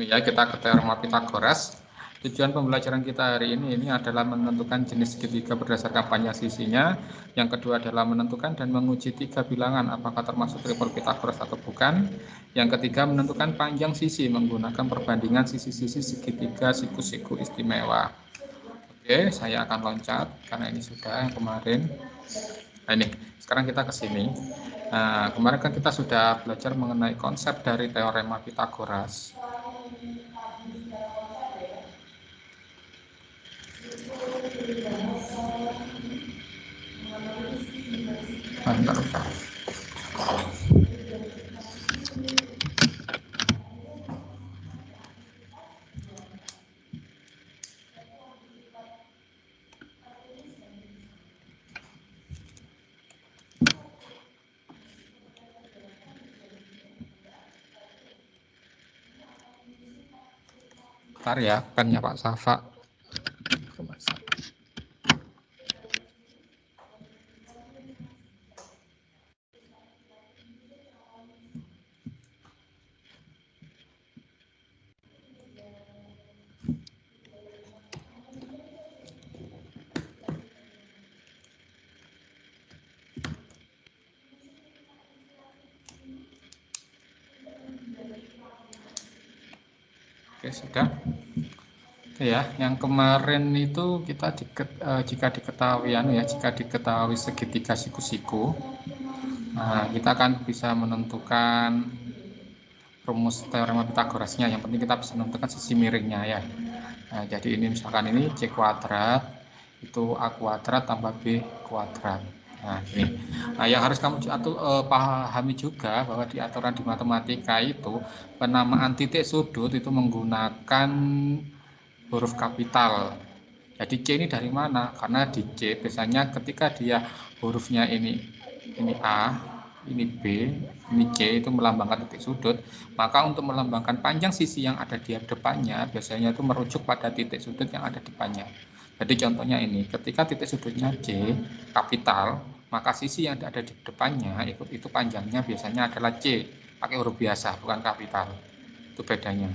Ini ya, kita ke teorema Pitagoras. Tujuan pembelajaran kita hari ini adalah menentukan jenis segitiga berdasarkan panjang sisinya. Yang kedua adalah menentukan dan menguji tiga bilangan apakah termasuk tripel Pitagoras atau bukan. Yang ketiga menentukan panjang sisi menggunakan perbandingan sisi-sisi segitiga siku-siku istimewa. Oke, saya akan loncat karena ini sudah yang kemarin. Nah, ini sekarang kita ke sini. Nah, kemarin kan kita sudah belajar mengenai konsep dari teorema Pitagoras. Bentar. Bentar ya, pennya Pak Safa. Oke, sudah. Ya, yang kemarin itu kita jika diketahui segitiga siku-siku, nah, kita akan bisa menentukan rumus teorema Pitagorasnya. Yang penting kita bisa menentukan sisi miringnya ya. Nah, jadi ini misalkan ini C kuadrat itu A kuadrat tambah B kuadrat. Nah, ini. Nah, yang harus kamu pahami juga bahwa di aturan di matematika itu penamaan titik sudut itu menggunakan huruf kapital. Jadi C ini dari mana? Karena di C biasanya ketika dia hurufnya ini A, ini B, ini C itu melambangkan titik sudut, maka untuk melambangkan panjang sisi yang ada di depannya biasanya itu merujuk pada titik sudut yang ada di depannya. Jadi contohnya ini, ketika titik sudutnya C kapital, maka sisi yang ada di depannya itu panjangnya biasanya adalah C, pakai huruf biasa bukan kapital. Itu bedanya.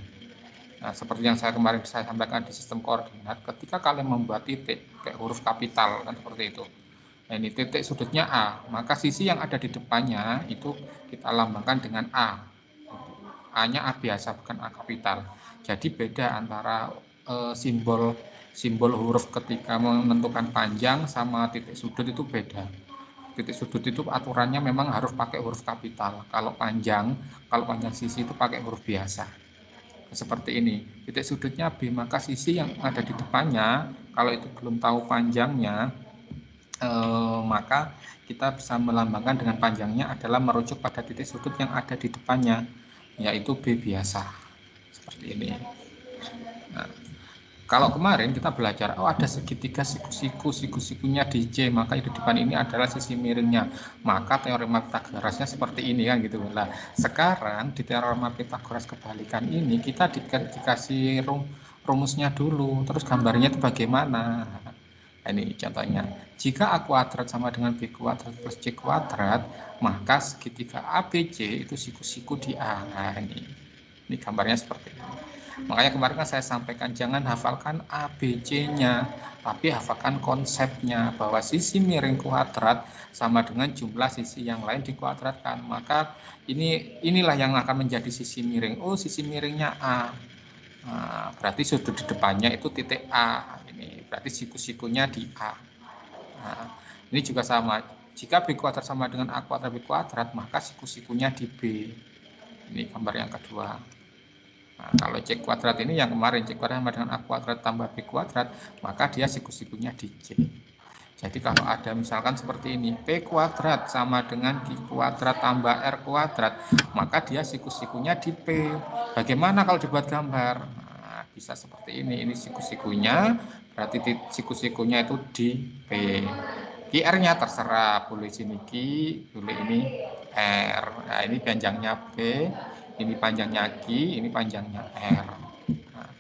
Nah, seperti yang kemarin saya sampaikan di sistem koordinat, ketika kalian membuat titik kayak huruf kapital kan seperti itu. Nah, ini titik sudutnya A, maka sisi yang ada di depannya itu kita lambangkan dengan A. A-nya A biasa bukan A kapital. Jadi beda antara simbol huruf ketika menentukan panjang sama titik sudut itu beda. Titik sudut itu aturannya memang harus pakai huruf kapital. Kalau panjang sisi itu pakai huruf biasa. Seperti ini, titik sudutnya B, maka sisi yang ada di depannya, kalau itu belum tahu panjangnya, maka kita bisa melambangkan dengan panjangnya adalah merujuk pada titik sudut yang ada di depannya, yaitu B biasa. Seperti ini. Nah, kalau kemarin kita belajar, ada segitiga siku-sikunya di C, maka di depan ini adalah sisi miringnya. Maka teorema Pitagorasnya seperti ini kan gitu. Nah, sekarang di teorema Pitagoras kebalikan ini kita dikasih rumusnya dulu, terus gambarnya itu bagaimana? Nah, ini contohnya. Jika A kuadrat sama dengan B kuadrat plus C kuadrat, maka segitiga ABC itu siku-siku di A. Nah, ini gambarnya seperti ini. Makanya kemarin kan saya sampaikan jangan hafalkan ABC-nya, tapi hafalkan konsepnya bahwa sisi miring kuadrat sama dengan jumlah sisi yang lain dikuadratkan. Maka inilah yang akan menjadi sisi miring. Oh, sisi miringnya A. Nah, berarti sudut di depannya itu titik A. Ini berarti siku-sikunya di A. Nah, ini juga sama. Jika B kuadrat sama dengan A kuadrat B kuadrat, maka siku-sikunya di B. Ini gambar yang kedua. Nah, kalau C kuadrat ini yang kemarin C kuadrat sama dengan A kuadrat tambah B kuadrat, maka dia siku-sikunya di C. Jadi kalau ada misalkan seperti ini, P kuadrat sama dengan Q kuadrat tambah R kuadrat, maka dia siku-sikunya di P. Bagaimana kalau dibuat gambar? Nah, bisa seperti ini siku-sikunya, berarti siku-sikunya itu di P. QR-nya terserah, boleh sini Q, boleh ini R. Nah, ini panjangnya P. Ini panjangnya Q, ini panjangnya R. Nah,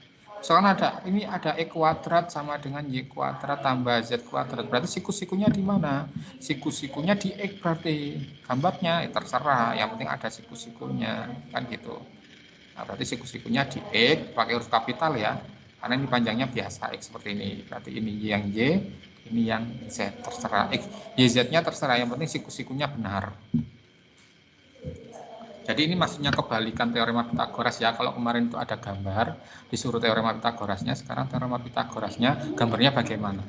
misalkan ada E kuadrat sama dengan Y kuadrat tambah Z kuadrat, berarti siku-sikunya di mana? Siku-sikunya di X berarti. Gambarnya terserah, yang penting ada siku-sikunya, kan gitu. Nah, berarti siku-sikunya di X pakai huruf kapital ya, karena ini panjangnya biasa X seperti ini. Berarti ini Y yang Y, ini yang Z, terserah X. YZ-nya terserah, yang penting siku-sikunya benar. Jadi ini maksudnya kebalikan teorema Pitagoras ya. Kalau kemarin itu ada gambar, disuruh teorema Pitagorasnya, sekarang teorema Pitagorasnya gambarnya bagaimana?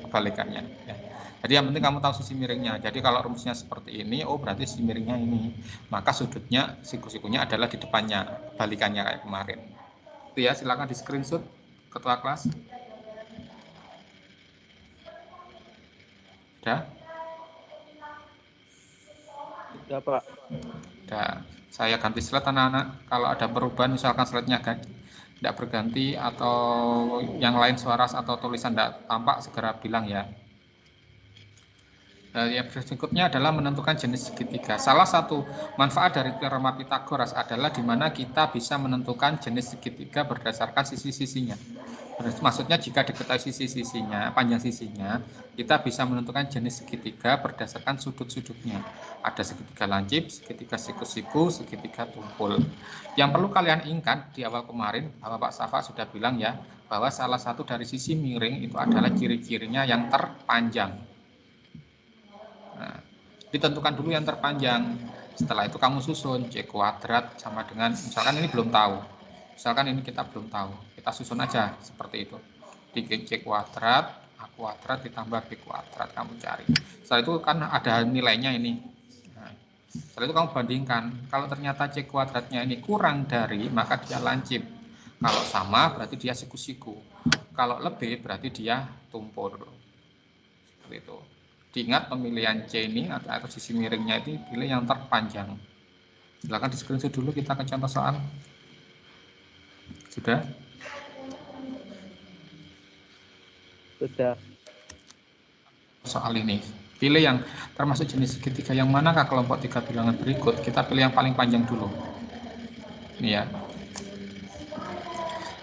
Kebalikannya ya. Jadi yang penting kamu tahu sisi miringnya. Jadi kalau rumusnya seperti ini, oh berarti sisi miringnya ini. Maka sudutnya, siku-sikunya adalah di depannya, kebalikannya kayak kemarin. Itu ya, silakan di screenshot ketua kelas. Sudah? Ya Pak. Sudah. Saya ganti slide anak-anak. Kalau ada perubahan misalkan slide-nya tidak berganti atau yang lain suara atau tulisan tidak tampak, segera bilang ya. Yang berikutnya adalah menentukan jenis segitiga. Salah satu manfaat dari teorema Pitagoras adalah di mana kita bisa menentukan jenis segitiga berdasarkan sisi-sisinya. Maksudnya jika diketahui sisi-sisinya, panjang sisinya, kita bisa menentukan jenis segitiga berdasarkan sudut-sudutnya. Ada segitiga lancip, segitiga siku-siku, segitiga tumpul. Yang perlu kalian ingat di awal kemarin, bahwa Pak Safa sudah bilang ya, bahwa salah satu dari sisi miring itu adalah ciri-cirinya yang terpanjang. Nah, ditentukan dulu yang terpanjang. Setelah itu kamu susun C kuadrat sama dengan, misalkan ini belum tahu. Misalkan ini kita belum tahu. Kita susun aja seperti itu. Di C kuadrat, A kuadrat ditambah B kuadrat, kamu cari. Setelah itu kan ada nilainya ini. Nah, setelah itu kamu bandingkan. Kalau ternyata C kuadratnya ini kurang dari, maka dia lancip. Kalau sama berarti dia siku-siku. Kalau lebih berarti dia tumpul. Seperti itu. Diingat pemilihan C ini atau sisi miringnya itu pilih yang terpanjang. Silakan di screenshot dulu, kita ke contoh soal. Sudah? Sudah. Soal ini. Pilih yang termasuk jenis segitiga yang manakah kelompok 3 bilangan berikut. Kita pilih yang paling panjang dulu. Ini ya.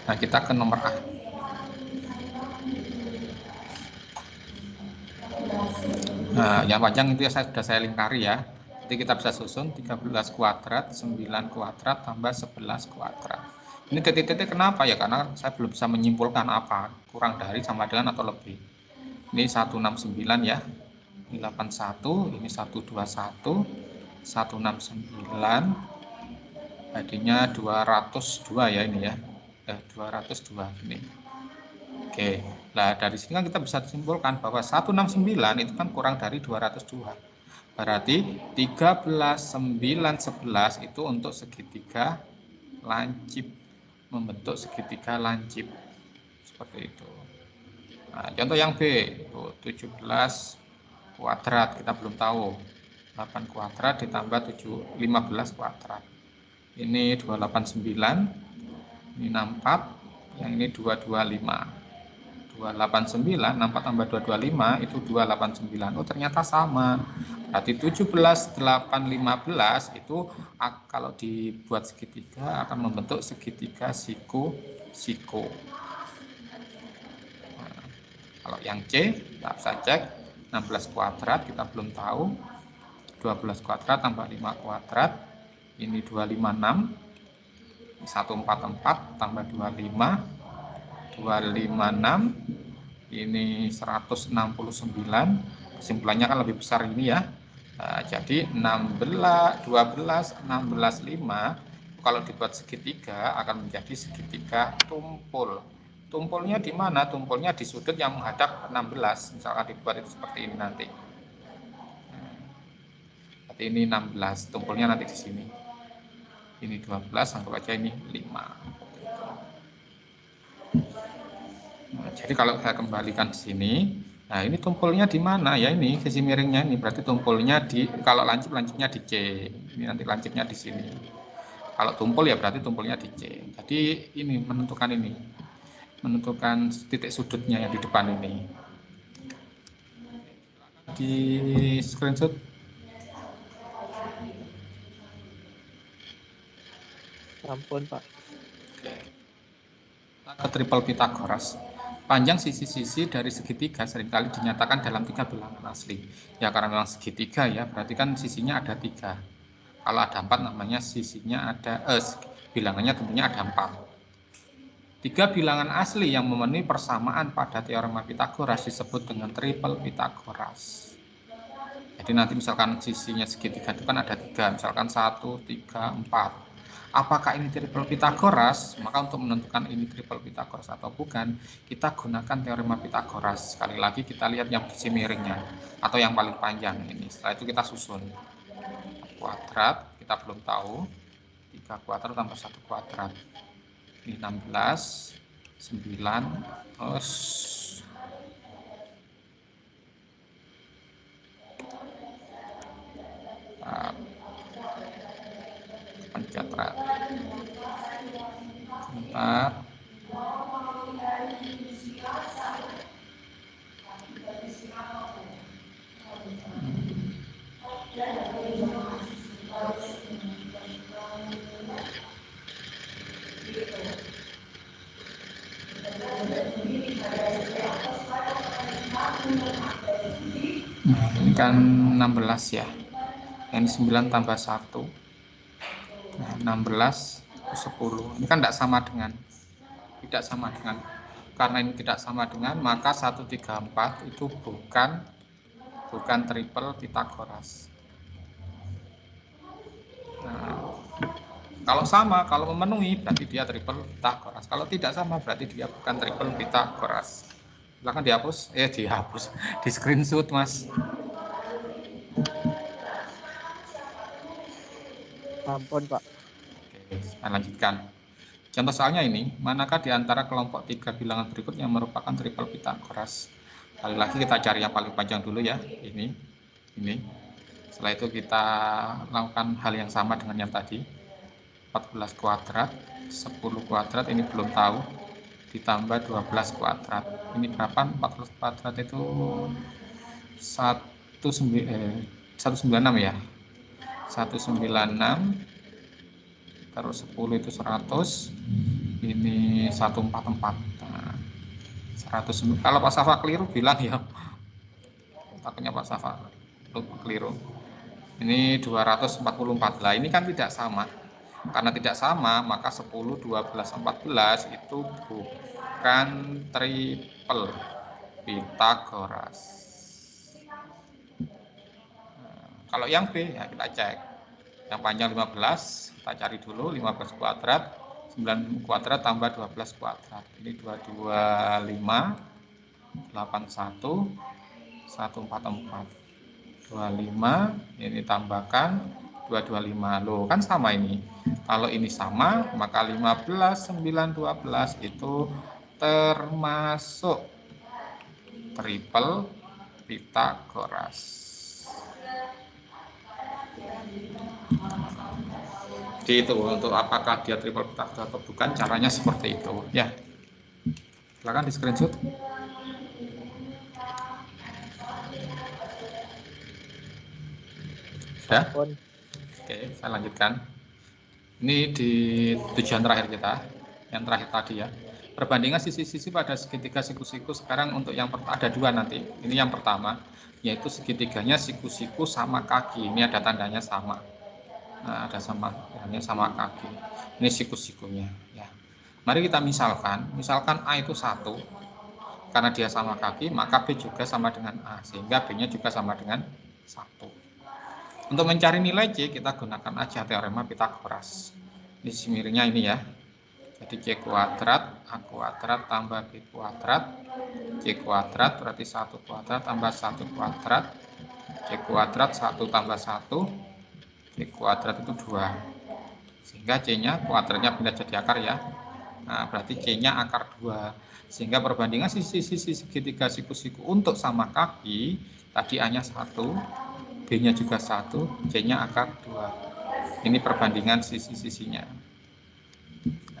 Nah, kita ke nomor A. Nah, yang panjang itu ya sudah saya lingkari ya. Jadi kita bisa susun 13 kuadrat, 9 kuadrat, tambah 11 kuadrat. Ini titik-titik kenapa ya? Karena saya belum bisa menyimpulkan apa. Kurang dari, sama dengan, atau lebih. Ini 169 ya. Ini 81, ini 121, 169. Jadinya 202 ya ini ya. 202 ini. Oke, nah dari sini kan kita bisa simpulkan bahwa 169 itu kan kurang dari 202. Berarti 13, 9, 11 itu untuk segitiga lancip, membentuk segitiga lancip. Seperti itu. Nah, contoh yang B, 17 kuadrat, kita belum tahu. 8 kuadrat ditambah 15 kuadrat. Ini 289, ini 64, yang ini 225. 289 64 tambah 225 itu 289. Oh ternyata sama. Berarti 17 8 15 itu kalau dibuat segitiga akan membentuk segitiga siku-siku. Nah, kalau yang C kita bisa cek 16 kuadrat kita belum tahu. 12 kuadrat tambah 5 kuadrat ini 256. 144 tambah 25 256 ini 169, kesimpulannya kan lebih besar ini ya. Nah, jadi 16 12 16 5 kalau dibuat segitiga akan menjadi segitiga tumpul. Tumpulnya di mana? Tumpulnya di sudut yang menghadap 16. Misalkan dibuat itu seperti ini nanti. Berarti ini 16, tumpulnya nanti di sini. Ini 12, anggap aja ini 5. Nah, jadi kalau saya kembalikan ke sini, nah ini tumpulnya di mana? Ya ini sisi miringnya ini, berarti tumpulnya di, kalau lancipnya di C. Ini nanti lancipnya di sini. Kalau tumpul ya berarti tumpulnya di C. Jadi ini menentukan ini. Menentukan titik sudutnya yang di depan ini. Di screenshot. Ampun, Pak. Oke. Ke triple Pitagoras. Panjang sisi-sisi dari segitiga seringkali dinyatakan dalam 3 bilangan asli. Ya karena memang segitiga ya, berarti kan sisinya ada 3. Kalau ada 4 namanya sisinya ada Bilangannya tentunya ada 4. 3 bilangan asli yang memenuhi persamaan pada teorema Pitagoras disebut dengan triple Pitagoras. Jadi nanti misalkan sisinya segitiga itu kan ada 3, misalkan 1, 3, 4. Apakah ini triple Pitagoras? Maka untuk menentukan ini triple Pitagoras atau bukan, kita gunakan teorema Pitagoras. Sekali lagi kita lihat yang sisi miringnya atau yang paling panjang ini. Setelah itu kita susun. Kuadrat, kita belum tahu. 3 kuadrat tambah 1 kuadrat. Ini 16, 9, terus pencet sebentar. Ini kan 16 ya. Ini 9 tambah 1. Nah, 16 10. Ini kan tidak sama dengan karena ini tidak sama dengan, maka 134 itu bukan triple Pitagoras. Nah, kalau sama, kalau memenuhi berarti dia triple Pitagoras. Kalau tidak sama berarti dia bukan triple Pitagoras. Silakan dihapus, dihapus, di screenshot Mas. Ampun Pak. Oke, saya lanjutkan. Contoh soalnya ini, manakah di antara kelompok 3 bilangan berikut yang merupakan triple Pitagoras? Kali lagi kita cari yang paling panjang dulu ya, ini. Setelah itu kita lakukan hal yang sama dengan yang tadi. 14 kuadrat, 10 kuadrat, ini belum tahu. Ditambah 12 kuadrat. Ini berapa? 14 kuadrat itu 196 ya. 196, terus 10 itu 100, ini 144. Nah, 100. Kalau Pak Safa keliru bilang ya, takutnya Pak Safa keliru. Ini 244. Lah ini kan tidak sama. Karena tidak sama, maka 10, 12, 14 itu bukan triple Pitagoras. Nah, kalau yang B ya kita cek. Yang panjang 15, kita cari dulu 15 kuadrat, 9 kuadrat tambah 12 kuadrat. Ini 225, 81, 144. 25, ini tambahkan 225. Loh, kan sama ini. Kalau ini sama, maka 15, 9, 12 itu termasuk triple Pitagoras. Jadi itu untuk apakah dia triple Pitagoras atau bukan, caranya seperti itu ya. Silakan di screenshot. Sudah? Oke, saya lanjutkan. Ini di tujuan terakhir kita, yang terakhir tadi ya. Perbandingan sisi-sisi pada segitiga siku-siku. Sekarang untuk yang ada 2 nanti. Ini yang pertama, yaitu segitiganya siku-siku sama kaki. Ini ada tandanya sama. Nah, ada sama kaki. Ini siku-sikunya ya. Mari kita misalkan A itu 1. Karena dia sama kaki, maka B juga sama dengan A, sehingga B-nya juga sama dengan 1. Untuk mencari nilai C, kita gunakan aja teorema Pitagoras. Di sisi miringnya ini ya. Jadi C kuadrat, A kuadrat tambah B kuadrat. C kuadrat berarti 1 kuadrat tambah 1 kuadrat. C kuadrat 1 tambah 1. C kuadrat itu 2. Sehingga C-nya kuadratnya pindah jadi akar ya. Nah, berarti C-nya akar 2. Sehingga perbandingan sisi-sisi segitiga siku-siku untuk sama kaki, tadi A-nya 1. B-nya juga 1, C-nya akar 2. Ini perbandingan sisi-sisinya.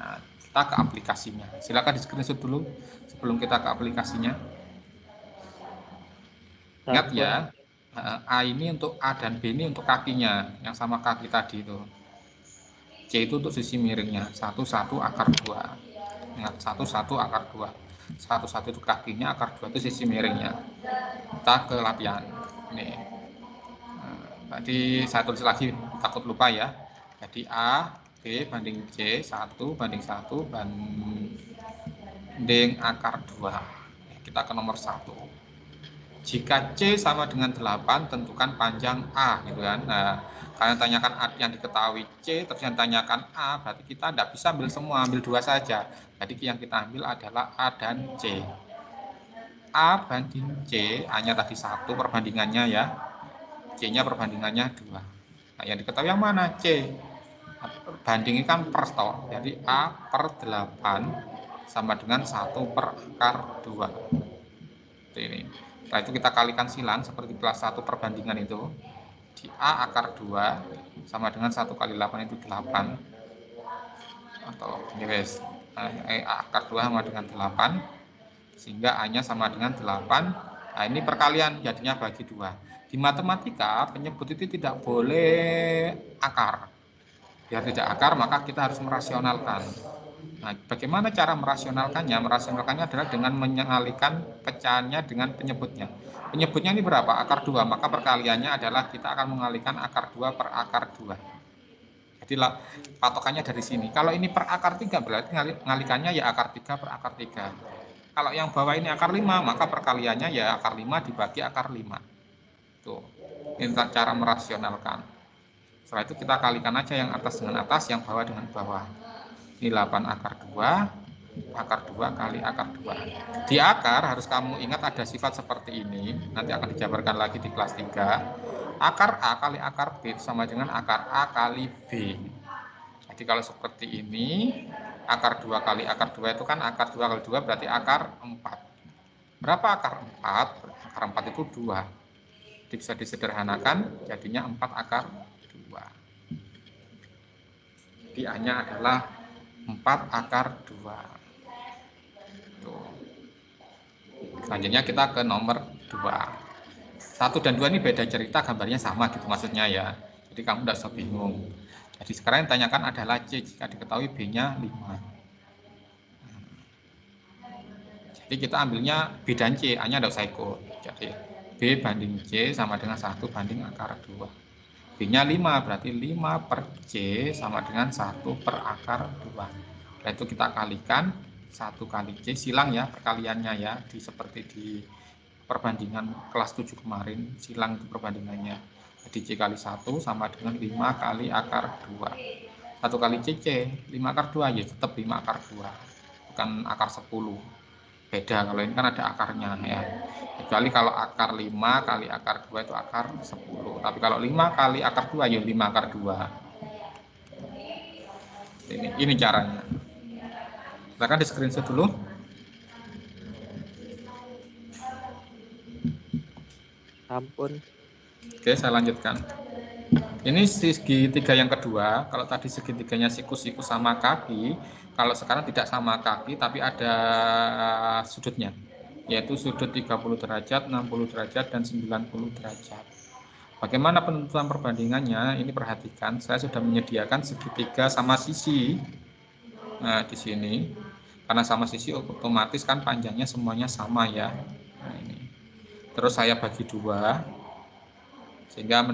Nah, kita ke aplikasinya. Silakan di screenshot dulu sebelum kita ke aplikasinya. Ingat ya, A ini untuk A dan B ini untuk kakinya, yang sama kaki tadi itu. C itu untuk sisi miringnya, 1, 1, akar 2. Ingat, 1, 1, akar 2. 1, 1 itu kakinya, akar 2 itu sisi miringnya. Kita ke latihan. Nih. Tadi saya tulis lagi, takut lupa ya. Jadi A B banding C, 1 banding 1 banding akar 2. Kita ke nomor 1. Jika C sama dengan 8, tentukan panjang A, gitu kan. Nah, kalian tanyakan A yang diketahui C, terus yang tanyakan A, berarti kita tidak bisa ambil semua, ambil 2 saja. Jadi yang kita ambil adalah A dan C. A banding C, A-nya tadi 1 perbandingannya ya. C-nya perbandingannya 2. Nah, yang diketahui yang mana? C. Bandingin kan per toh. Jadi A per 8 sama dengan 1 per akar 2. Ini. Setelah itu kita kalikan silang seperti kelas 1 perbandingan itu. Di A akar 2 sama dengan 1 kali 8 itu 8. Atau ini guys, A akar 2 sama dengan 8. Sehingga A-nya sama dengan 8. Nah, ini perkalian jadinya bagi 2. Di matematika, penyebut itu tidak boleh akar. Biar tidak akar, maka kita harus merasionalkan. Nah, bagaimana cara merasionalkannya? Merasionalkannya adalah dengan mengalihkan pecahannya dengan penyebutnya. Penyebutnya ini berapa? Akar 2. Maka perkaliannya adalah kita akan mengalihkan akar 2 per akar 2. Jadi patokannya dari sini. Kalau ini per akar 3 berarti mengalihkannya ya akar 3 per akar 3. Kalau yang bawah ini akar 5, maka perkaliannya ya akar 5 dibagi akar 5. Tuh, ini cara merasionalkan. Setelah itu kita kalikan aja yang atas dengan atas, yang bawah dengan bawah. Ini 8 akar 2, akar 2 kali akar 2. Di akar harus kamu ingat ada sifat seperti ini, nanti akan dijabarkan lagi di kelas 3. Akar A kali akar B sama dengan akar A kali B. Jadi kalau seperti ini, akar 2 kali akar 2 itu kan akar 2 kali 2 berarti akar 4. Berapa akar 4? Akar 4 itu 2. Jadi bisa disederhanakan, jadinya 4 akar 2. Jadi A-nya adalah 4 akar 2. Tuh. Selanjutnya kita ke nomor 2. 1 dan 2 ini beda cerita, gambarnya sama gitu maksudnya ya. Jadi kamu tidak usah bingung. Jadi sekarang yang tanyakan adalah C, jika diketahui B-nya 5. Jadi kita ambilnya B dan C, A-nya tidak usah ikut. Jadi B banding C sama dengan 1 banding akar 2. B-nya 5, berarti 5 per C sama dengan 1 per akar 2. Setelah itu kita kalikan 1 kali C, silang ya perkaliannya ya, seperti di perbandingan kelas 7 kemarin, silang itu perbandingannya. Jadi C kali 1 sama dengan 5 kali akar 2. 1 kali C, 5 akar 2, ya tetap 5 akar 2. Bukan akar 10. Beda, kalau ini kan ada akarnya ya. Kecuali kalau akar 5 kali akar 2 itu akar 10. Tapi kalau 5 kali akar 2 ya 5 akar 2. Ini caranya. Silakan di screenshot dulu. Ampun. Oke, saya lanjutkan. Ini segitiga yang kedua. Kalau tadi segitiganya sikus-sikus sama kaki, kalau sekarang tidak sama kaki tapi ada sudutnya, yaitu sudut 30 derajat, 60 derajat, dan 90 derajat. Bagaimana penentuan perbandingannya? Ini perhatikan, saya sudah menyediakan segitiga sama sisi. Nah, di sini, karena sama sisi otomatis kan panjangnya semuanya sama ya. Nah, ini. Terus saya bagi 2. Sehingga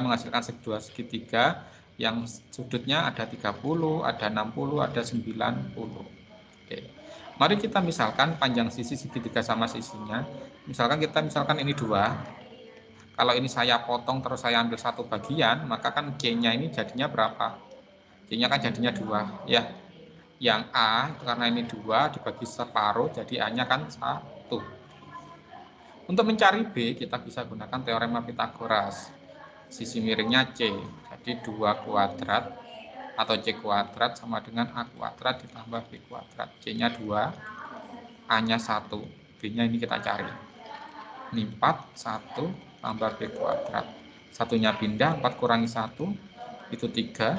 menghasilkan dua segitiga yang sudutnya ada 30, ada 60, ada 90. Oke. Mari kita misalkan panjang sisi segitiga sama sisinya. Misalkan ini 2. Kalau ini saya potong terus saya ambil satu bagian, maka kan G-nya ini jadinya berapa? G-nya kan jadinya 2 ya. Yang A karena ini 2 dibagi separuh jadi A-nya kan 1. Untuk mencari B, kita bisa gunakan teorema Pitagoras. Sisi miringnya C, jadi 2 kuadrat atau C kuadrat sama dengan A kuadrat ditambah B kuadrat. C-nya 2, A-nya 1, B-nya ini kita cari. Ini 4, 1 tambah B kuadrat. Satunya pindah, 4 kurangi 1, itu 3,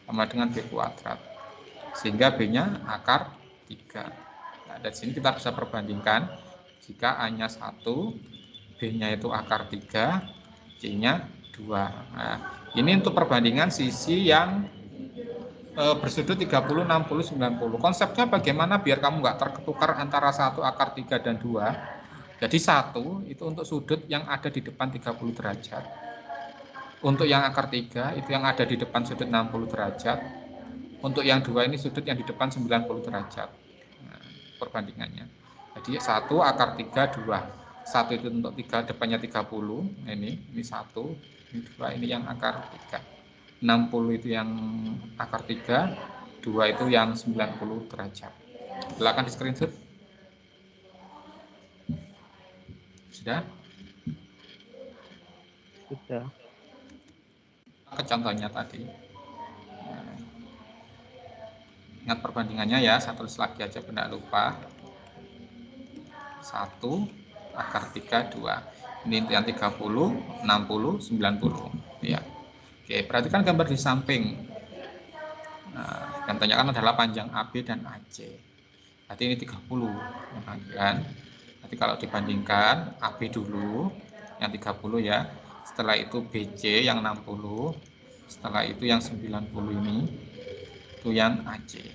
sama dengan B kuadrat. Sehingga B-nya akar 3. Nah, dari sini kita bisa perbandingkan. Jika A-nya 1, B-nya itu akar 3, C-nya 2. Nah, ini untuk perbandingan sisi yang bersudut 30, 60, 90. Konsepnya bagaimana biar kamu nggak terketukar antara 1 akar 3 dan 2. Jadi 1 itu untuk sudut yang ada di depan 30 derajat. Untuk yang akar 3 itu yang ada di depan sudut 60 derajat. Untuk yang dua ini sudut yang di depan 90 derajat. Nah, perbandingannya. Jadi 1 akar 3, 2. 1 itu untuk 3, depannya 30. Nah, ini 1, ini 2, ini yang akar 3. 60 itu yang akar 3, 2 itu yang 90 derajat. Silakan di screenshot. Sudah? Sudah. Ke contohnya tadi. Ingat perbandingannya ya, saya tulis lagi aja benda lupa. 1 akar 3, 2. Ini yang 30, 60, 90. Ya. Oke, perhatikan gambar di samping. Nah, yang tanyakan adalah panjang AB dan AC. Berarti ini 30. Nah, kan? Nanti kalau dibandingkan AB dulu, yang 30 ya. Setelah itu BC yang 60. Setelah itu yang 90 ini, itu yang AC.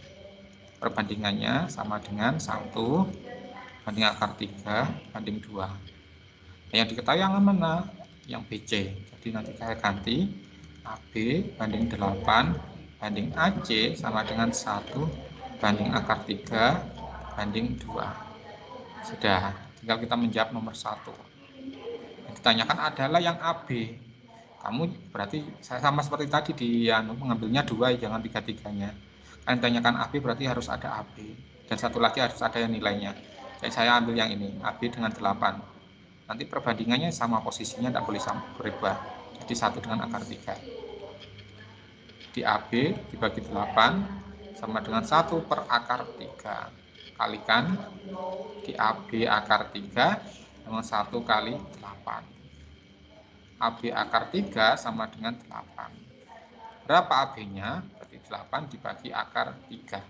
Perbandingannya sama dengan 1 banding akar 3 banding 2. Nah, yang diketahui yang mana? Yang BC. Jadi nanti saya ganti AB banding 8 banding AC sama dengan 1 banding akar 3 banding 2. Sudah, tinggal kita menjawab nomor 1. Yang ditanyakan adalah yang AB. Kamu berarti saya sama seperti tadi di mengambilnya 2, jangan 3-3-nya. Kalian tanyakan AB berarti harus ada AB. Dan satu lagi harus ada yang nilainya. Jadi saya ambil yang ini, AB dengan 8. Nanti perbandingannya sama posisinya, tidak boleh berubah. Jadi 1 dengan akar 3. Di AB dibagi 8 sama dengan 1 per akar 3. Kalikan di AB akar 3 dengan 1 kali 8. AB akar 3 sama dengan 8. Berapa AB-nya? Berarti 8 dibagi akar 3.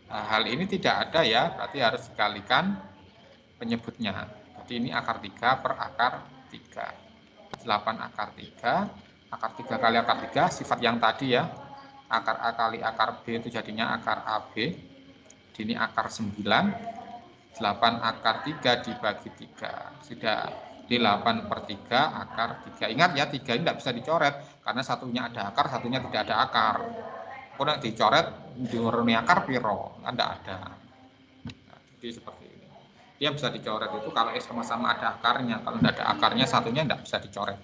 Nah, hal ini tidak ada ya, berarti harus dikalikan penyebutnya. Jadi ini akar 3 per akar 3. 8 akar 3, akar 3 kali akar 3, sifat yang tadi ya. Akar A kali akar B itu jadinya akar AB. Ini akar 9. 8 akar 3 dibagi 3. Sudah. 8 per 3 akar 3. Ingat ya, 3 ini tidak bisa dicoret karena satunya ada akar, satunya tidak ada akar. Kalau dicoret diuruni akar piro, kan tidak ada. Nah, jadi seperti ini. Dia bisa dicoret itu kalau sama-sama ada akarnya. Kalau tidak ada akarnya, satunya tidak bisa dicoret.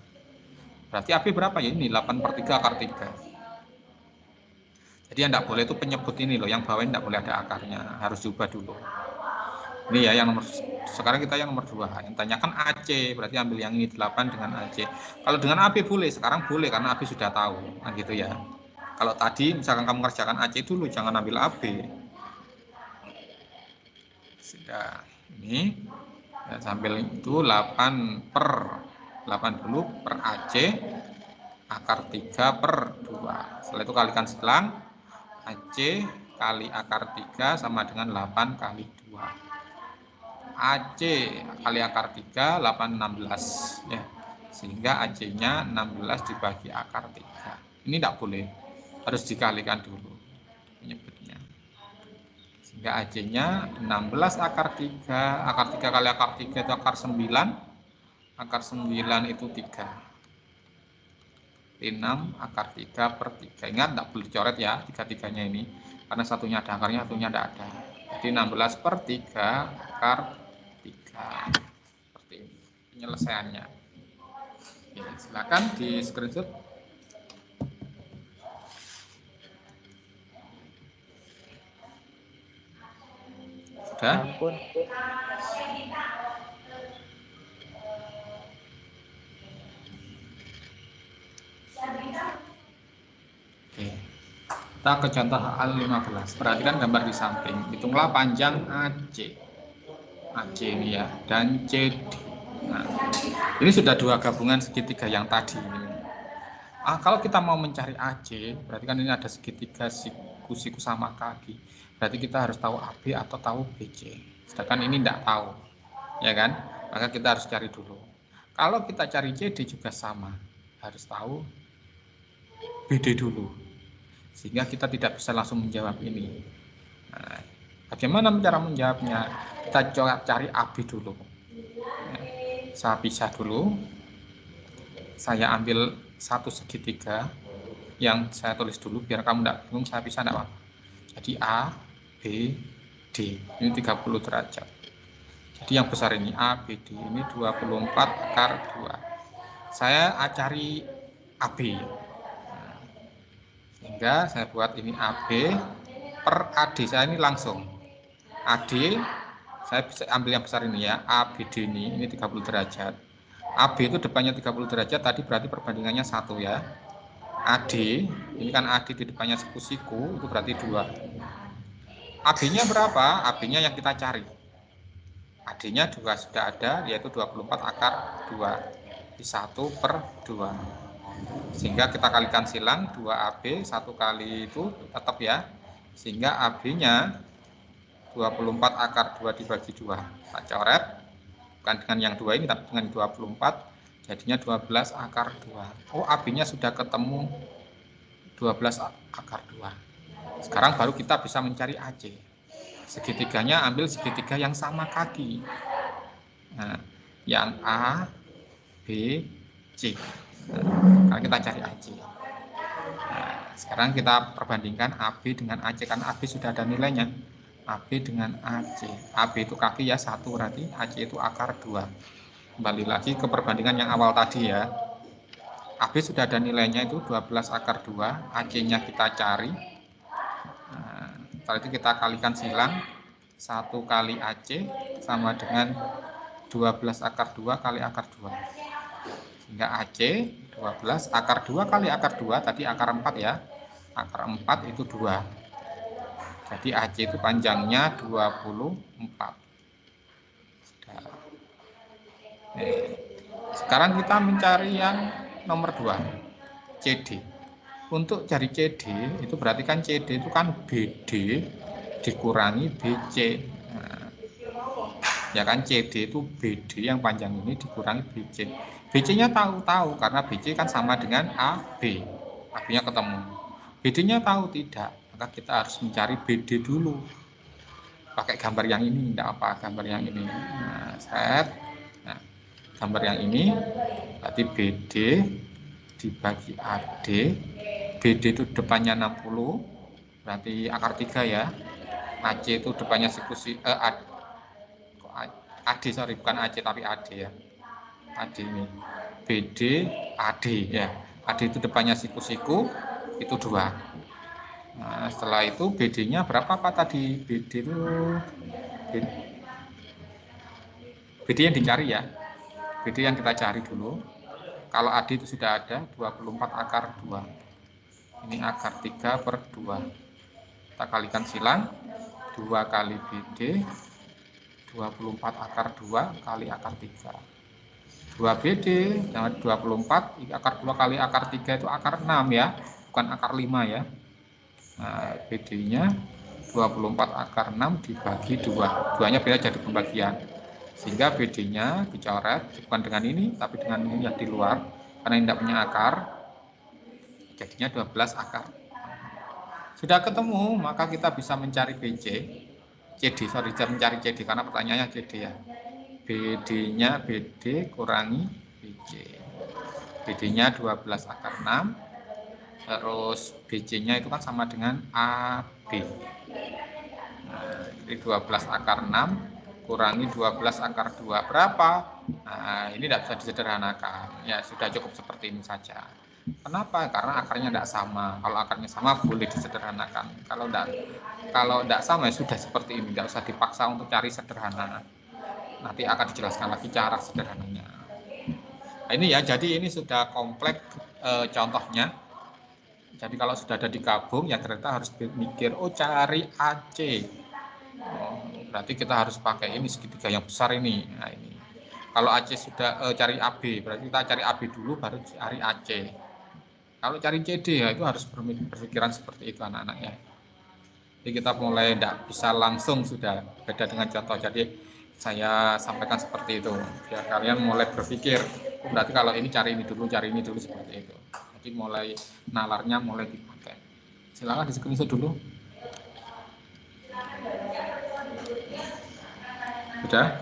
Berarti AB berapa ya? Ini 8 per 3 akar 3. Jadi yang tidak boleh itu penyebut ini loh, yang bawah ini tidak boleh ada akarnya, harus diubah dulu. Ini ya yang nomor, sekarang kita yang nomor 2. Yang tanyakan AC, berarti ambil yang ini 8 dengan AC. Kalau dengan AB boleh, sekarang boleh karena AB sudah tahu. Nah gitu ya. Kalau tadi misalkan kamu mengerjakan AC dulu, jangan ambil AB. Sudah. Ini ya, sambil itu 8 per 8 dulu per AC akar 3 per 2. Setelah itu kalikan selang, AC kali akar 3 sama dengan 8 kali 2. AC kali akar 3, 8, 16. Ya. Sehingga AC-nya 16 dibagi akar 3. Ini tidak boleh. Harus dikalikan dulu menyebutnya. Sehingga AC-nya 16 akar 3. Akar 3 kali akar 3 itu akar 9. Akar 9 itu 3. 6 akar 3 per 3. Ingat, tidak boleh dicoret ya, 3-3-nya ini. Karena satunya ada akarnya, satunya tidak ada. Jadi 16 per 3 akar 3. Seperti ini penyelesaiannya. Oke, silakan di screenshot. Sudah? Ampun. Oke. Kita ke contoh hal 15. Perhatikan gambar di samping. Hitunglah panjang AC. AC ini ya, dan CD. Nah, ini sudah dua gabungan segitiga yang tadi ini. Kalau kita mau mencari AC, berarti kan ini ada segitiga siku-siku sama kaki. Berarti kita harus tahu AB atau tahu BC. Sedangkan ini tidak tahu, ya kan? Maka kita harus cari dulu. Kalau kita cari CD juga sama, harus tahu BD dulu. Sehingga kita tidak bisa langsung menjawab ini. Nah, bagaimana cara menjawabnya? Kita coba cari AB dulu. Ya, saya pisah dulu. Saya ambil satu segitiga. yang saya tulis dulu biar kamu tidak bingung, saya bisa tidak apa-apa. Jadi A, B, D, ini 30 derajat. Jadi yang besar ini A, B, D, ini 24 akar 2. Saya cari AB. Nah, sehingga saya buat ini AB per AD, saya ini langsung. AD, saya bisa ambil yang besar ini ya, ABD ini 30 derajat. AB itu depannya 30 derajat, tadi berarti perbandingannya 1 ya. AD, ini kan AD di depannya siku, itu berarti 2. AB-nya berapa? AB-nya yang kita cari. AD-nya juga sudah ada, yaitu 24 akar 2. Di 1 per 2. Sehingga kita kalikan silang, 2AB, 1 kali itu tetap ya. Sehingga AB-nya 24 akar 2 dibagi 2. Kita coret, bukan dengan yang 2 ini, tapi dengan 24. Jadinya 12 akar 2. Oh, AB-nya sudah ketemu 12 akar 2. Sekarang baru kita bisa mencari AC. Segitiganya ambil segitiga yang sama kaki. Nah, yang A, B, C. Nah, kita cari AC. Nah, sekarang kita perbandingkan AB dengan AC, karena AB sudah ada nilainya. AB dengan AC. AB itu kaki ya, 1 berarti AC itu akar 2. Kembali lagi ke perbandingan yang awal tadi ya. AB sudah ada nilainya itu 12 akar 2, AC-nya kita cari. Nah, setelah itu kita kalikan silang, 1 kali AC sama dengan 12 akar 2 kali akar 2. Sehingga AC 12 akar 2 kali akar 2, tadi akar 4 ya. Akar 4 itu 2. Jadi AC itu panjangnya 24. Sekarang kita mencari yang nomor 2, CD. Untuk cari CD itu berarti kan CD itu kan BD dikurangi BC. Nah, ya kan CD itu BD yang panjang ini dikurangi BC. BC-nya tahu karena BC kan sama dengan AB. AB-nya ketemu. BD-nya tahu tidak, maka kita harus mencari BD dulu. Pakai gambar yang ini, tidak apa, gambar yang ini. Nah, set. Nah, gambar yang ini berarti BD dibagi AD. BD itu depannya 60, berarti akar 3 ya. AC itu depannya siku AD, sorry, bukan AC tapi AD ya. AD ini. BD, AD ya. AD itu depannya siku-siku, itu 2. Nah, setelah itu BD-nya berapa Pak tadi? BD itu BD yang dicari ya. BD yang kita cari dulu. Kalau AD itu sudah ada 24 akar 2. Ini akar 3 per 2. Kita kalikan silang, 2 kali BD 24 akar 2 kali akar 3. 2 BD 24 akar 2 kali akar 3 itu akar 6 ya, bukan akar 5 ya. Nah, BD-nya 24 akar 6 dibagi 2. 2-nya beda jadi pembagian. Sehingga BD-nya dicoret, bukan dengan ini, tapi dengan ini yang di luar. Karena ini tidak punya akar, jadinya 12 akar. Sudah ketemu, maka kita bisa mencari BC. Mencari CD, karena pertanyaannya CD ya. BD-nya BD kurangi BC. BD-nya 12 akar 6. Terus BC-nya itu kan sama dengan AB. Nah, jadi 12 akar 6 kurangi 12 akar 2 berapa? Nah, ini tidak bisa disederhanakan. Ya, sudah cukup seperti ini saja. Kenapa? Karena akarnya tidak sama. Kalau akarnya sama boleh disederhanakan. Kalau tidak sama ya sudah seperti ini. Tidak usah dipaksa untuk cari sederhana. Nanti akan dijelaskan lagi cara sederhananya. Nah, ini ya, jadi ini sudah kompleks contohnya. Jadi kalau sudah ada digabung, ya kita harus mikir, oh cari AC. Oh, berarti kita harus pakai ini segitiga yang besar ini. Nah, ini. Kalau AC sudah cari AB, berarti kita cari AB dulu, baru cari AC. Kalau cari CD ya itu harus berpikiran seperti itu anak-anaknya. Jadi kita mulai tidak bisa langsung, sudah beda dengan contoh. Jadi saya sampaikan seperti itu biar kalian mulai berpikir, oh, berarti kalau ini cari ini dulu seperti itu. Jadi mulai nalarnya mulai dipakai. Silakan di screenshot dulu. Sudah?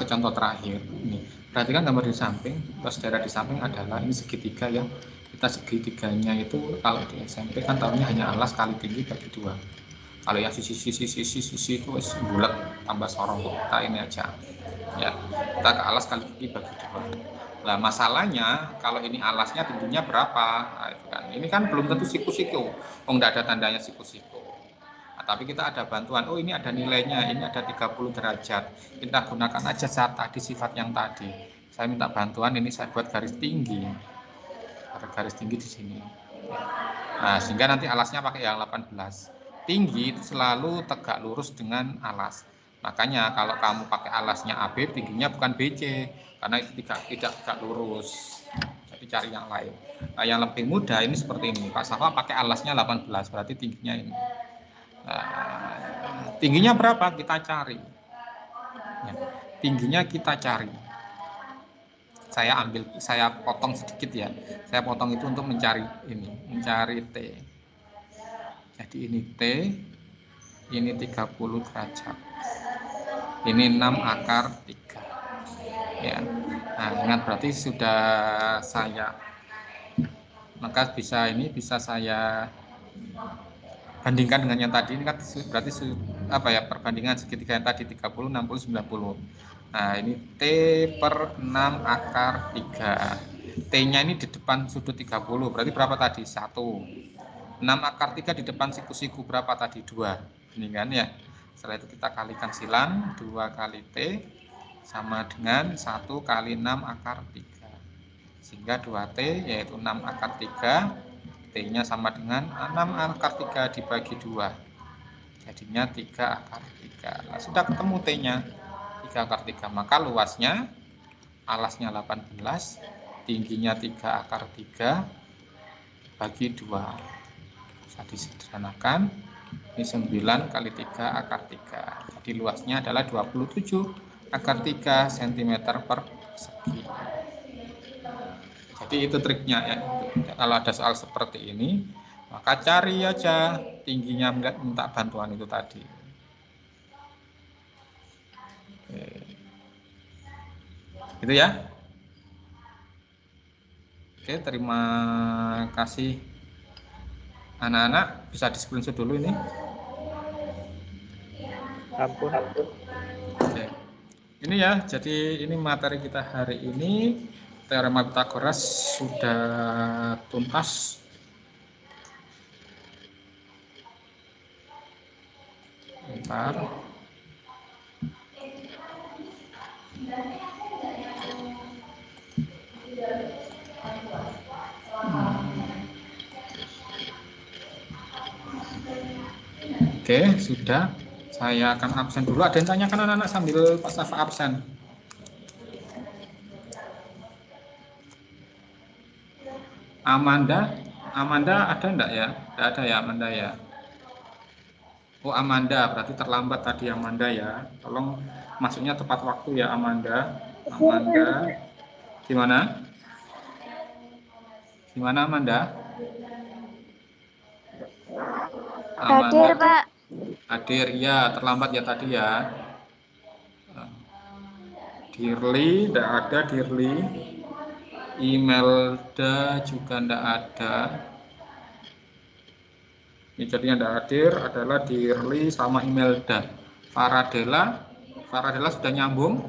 contoh terakhir. Ini perhatikan gambar di samping, terus daerah di samping adalah ini segitiga ya. Kita segitiganya itu kalau di SMP kan tahunya hanya alas kali tinggi bagi 2. Kalau yang sisi itu bulat tambah sorong, kita ini aja ya, kita ke alas kali tinggi bagi 2. Nah masalahnya kalau ini alasnya tingginya berapa, nah, itu kan. Ini kan belum tentu siku-siku, tidak ada tandanya siku-siku. Nah, tapi kita ada bantuan, oh ini ada nilainya, ini ada 30 derajat, kita gunakan aja saat tadi sifat yang tadi. Saya minta bantuan, ini saya buat garis tinggi, ada garis tinggi di sini. Nah sehingga nanti alasnya pakai yang 18. Tinggi itu selalu tegak lurus dengan alas. Makanya kalau kamu pakai alasnya AB, tingginya bukan BC, karena itu tidak tegak lurus. Jadi cari yang lain. Nah, yang lebih mudah ini seperti ini. Pak Safa pakai alasnya 18, berarti tingginya ini. Nah, tingginya berapa? Kita cari. Ya, tingginya kita cari. Saya potong sedikit ya. Saya potong itu untuk mencari ini, mencari T. Jadi ini T, ini 30 derajat. Ini 6 akar 3. Ya. Nah, ingat berarti sudah saya, maka bisa saya bandingkan dengan yang tadi. Ini kan berarti apa ya, perbandingan segitiga yang tadi 30, 60, 90. Nah, ini T per 6 akar 3. T-nya ini di depan sudut 30, berarti berapa tadi? 1. 6 akar 3 di depan siku-siku berapa tadi? 2. Ini kan ya. Setelah itu kita kalikan silang, 2 kali T sama dengan 1 kali 6 akar 3. Sehingga 2T yaitu 6 akar 3. T-nya sama dengan 6 akar 3 dibagi 2. Jadinya 3 akar 3. Nah, sudah ketemu T-nya. 3 akar 3. Maka luasnya, alasnya 18, tingginya 3 akar 3 bagi 2. Bisa disederhanakan. Ini 9 kali 3 akar 3. Jadi luasnya adalah 27 akar 3 cm per segi. Jadi itu triknya ya. Kalau ada soal seperti ini, maka cari aja tingginya, minta bantuan itu tadi. Oke. Gitu ya. Oke, terima kasih anak-anak. Bisa di screenshot dulu ini. Ampun. Oke. Ini ya, jadi ini materi kita hari ini. Teorema Pythagoras sudah tuntas. Bentar. Oke, sudah. Saya akan absen dulu. Ada yang tanyakan anak-anak sambil Pak Safa absen? Amanda ada enggak ya? Enggak ada ya Amanda ya? Oh Amanda, berarti terlambat tadi Amanda ya. Tolong masuknya tepat waktu ya Amanda. Gimana? Gimana Amanda? Hadir Pak. Hadir, ya terlambat ya tadi ya. Dirli, enggak ada Dirli. Imelda juga enggak ada. Ini jadi yang tidak hadir adalah Dirli sama Imelda. Faradela sudah nyambung?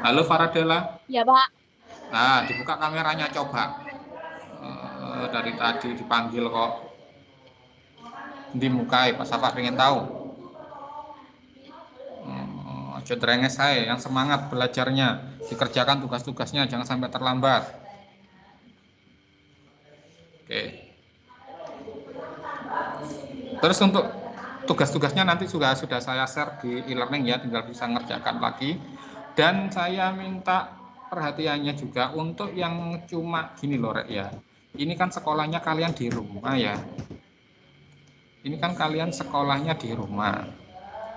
Halo Faradela? Ya Pak. Nah, dibuka kameranya coba. Dari tadi dipanggil kok. Dimukai, Pak Safa pengen tahu. Aja drenges saya, yang semangat belajarnya. Dikerjakan tugas-tugasnya, jangan sampai terlambat. Oke. Terus untuk tugas-tugasnya nanti sudah saya share di e-learning ya, tinggal bisa ngerjakan lagi. Dan saya minta perhatiannya juga untuk yang cuma gini loh Rek ya. Ini kan sekolahnya kalian di rumah ya. Ini kan kalian sekolahnya di rumah.